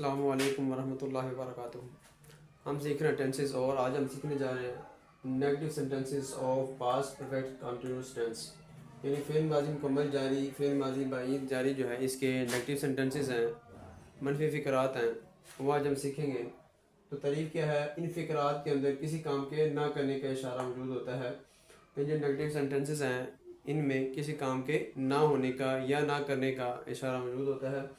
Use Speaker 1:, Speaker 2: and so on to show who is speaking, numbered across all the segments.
Speaker 1: अस्सलामु अलैकुम वरहमतुल्लाहि वबरकातुहू। हम सीख रहे हैं टेंसेस और आज हम सीखने जा रहे हैं negative sentences of past perfect continuous tense, यानी फ़िल्म माजी मुकम्मल जारी, फ़िल्म माजी बाइद जारी जो है इसके नेगेटिव सेंटेंसेस हैं, मनफी फ़िक्रात हैं, वो आज हम सीखेंगे। तो तारीफ़ क्या है, इन फ़िक्रात के अंदर किसी काम के ना करने का इशारा मौजूद होता है। तो जो नेगेटिव सेंटेंसेस हैं इनमें किसी काम के ना होने का या ना करने का इशारा मौजूद होता है।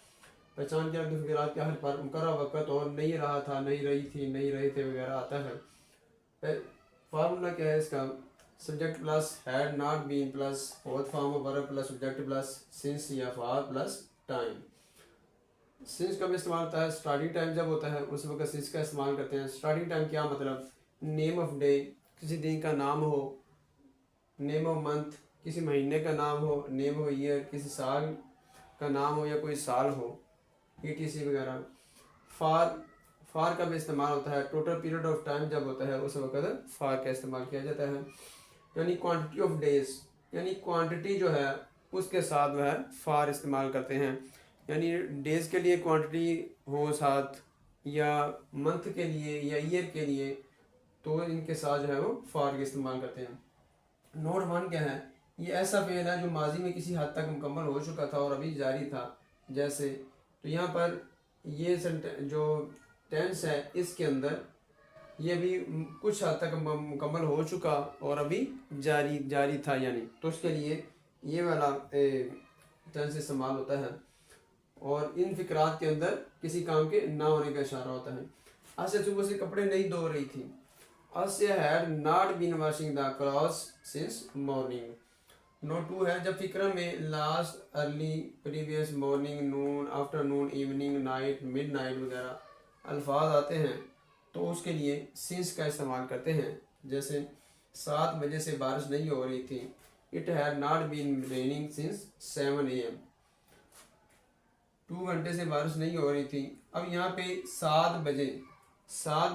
Speaker 1: पहचान के रद्द फ़िक्रात के हर पर मुकर्रर वक़्त और नहीं रहा था, नहीं रही थी, नहीं रहे थे वगैरह आता है। फार्मूला क्या है इसका, subject plus had not been plus fourth form of verb plus subject plus since या फॉर प्लस टाइम। सिंस कब इस्तेमाल होता है, स्टार्टिंग टाइम जब होता है उस वक्त सिंस का इस्तेमाल करते हैं। स्टार्टिंग टाइम क्या मतलब, नेम ऑफ डे, किसी दिन का नाम हो, नेम ऑफ मंथ, किसी महीने का नाम हो, नेम ऑफ ईयर, किसी साल का नाम हो या कोई साल हो, ETC वगैरह। फार का भी इस्तेमाल होता है, टोटल पीरियड ऑफ टाइम जब होता है उस वक्त फार का इस्तेमाल किया जाता है। यानी क्वांटिटी ऑफ डेज, यानी क्वांटिटी जो है उसके साथ वह फार इस्तेमाल करते हैं। यानी डेज़ के लिए क्वांटिटी हो साथ, या मंथ के लिए या ईयर के लिए, तो इनके साथ जो है वो फार का इस्तेमाल करते हैं। नोट वन क्या है, ये ऐसा फेल है जो माजी में किसी हद तक मुकम्मल हो चुका था और अभी जारी था। जैसे तो यहाँ पर ये जो टेंस है इसके अंदर ये भी कुछ हद तक मुकम्मल हो चुका और अभी जारी था, यानी तो उसके लिए ये वाला टेंस इस्तेमाल होता है। और इन फिक्रात के अंदर किसी काम के ना होने का इशारा होता है। आसिया सुबह से कपड़े नहीं धो रही थी। Asiya had not been washing the clothes since morning. Note to है, जब फिक्र में last, early, previous, morning, noon, afternoon, evening, night, midnight वगैरह अल्फाज आते हैं तो उसके लिए सिंस का इस्तेमाल करते हैं। जैसे 7 बजे से बारिश नहीं हो रही थी, it had not been raining since 7 AM। 2 घंटे से बारिश नहीं हो रही थी। अब यहाँ पे 7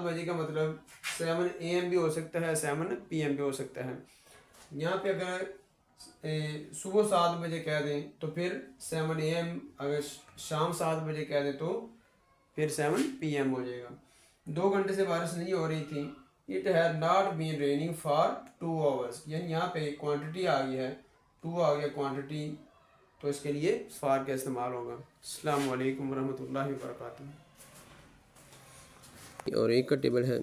Speaker 1: बजे का मतलब 7 AM भी हो सकता है, 7 PM भी हो सकता है। यहाँ पे अगर सुबह 7 बजे कह दें तो फिर 7 AM, अगर शाम 7 बजे कह दें तो फिर 7 PM हो जाएगा। 2 घंटे से बारिश नहीं हो रही थी, it had not been raining for 2 hours। यानी यहाँ पे क्वांटिटी आ गई है, 2 आ गया क्वांटिटी, तो इसके लिए फार का इस्तेमाल होगा। अस्सलामु अलैकुम वरहमतुल्लाहि वबरकातुहू।
Speaker 2: और एक का टेबल है,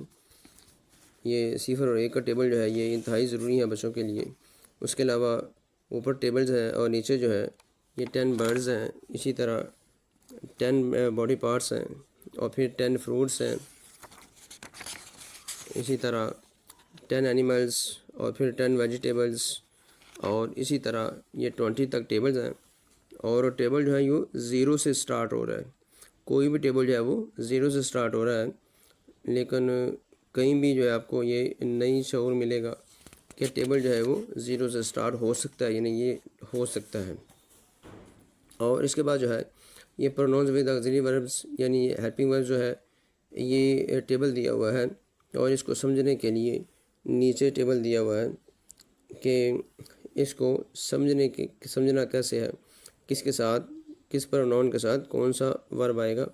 Speaker 2: ये सिफर और एक का टेबल जो है ये इंतहाई ज़रूरी है बच्चों के लिए। उसके अलावा ऊपर टेबल्स हैं और नीचे जो है ये 10 बर्ड्स हैं, इसी तरह 10 बॉडी पार्ट्स हैं और फिर 10 फ्रूट्स हैं, इसी तरह 10 एनिमल्स और फिर 10 वेजिटेबल्स, और इसी तरह ये 20 तक टेबल्स हैं। और टेबल जो है ये 0 से स्टार्ट हो रहा है, कोई भी टेबल जो है वो 0 से स्टार्ट हो रहा है। लेकिन कहीं भी जो है आपको ये नई शऊर मिलेगा कि टेबल जो है वो 0 से स्टार्ट हो सकता है, यानी ये हो सकता है। और इसके बाद जो है ये प्रोनाउंस विद ऑक्सिलरी वर्ब्स, यानी हेल्पिंग वर्ब जो है ये टेबल दिया हुआ है। और इसको समझने के लिए नीचे टेबल दिया हुआ है कि इसको समझना कैसे है, किसके साथ, किस प्रोनाउन के साथ कौन सा वर्ब आएगा।